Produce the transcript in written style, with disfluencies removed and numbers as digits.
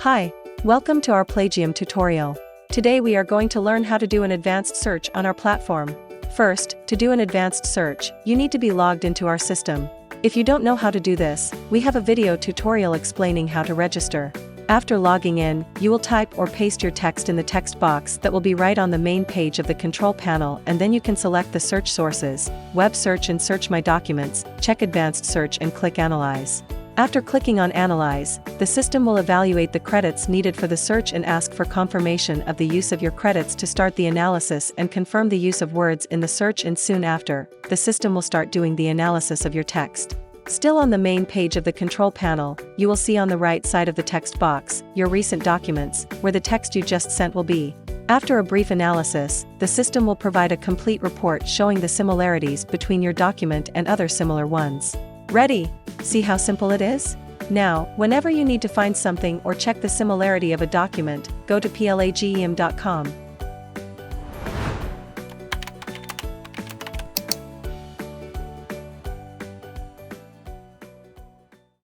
Hi, welcome to our Plagium tutorial. Today we are going to learn how to do an advanced search on our platform. First, to do an advanced search, you need to be logged into our system. If you don't know how to do this, we have a video tutorial explaining how to register. After logging in, you will type or paste your text in the text box that will be right on the main page of the control panel, and then you can select the search sources, web search and search my documents, check advanced search and click analyze. After clicking on Analyze, the system will evaluate the credits needed for the search and ask for confirmation of the use of your credits to start the analysis and confirm the use of words in the search, and soon after, the system will start doing the analysis of your text. Still on the main page of the control panel, you will see on the right side of the text box, your recent documents, where the text you just sent will be. After a brief analysis, the system will provide a complete report showing the similarities between your document and other similar ones. Ready? See how simple it is? Now, whenever you need to find something or check the similarity of a document, go to plagium.com.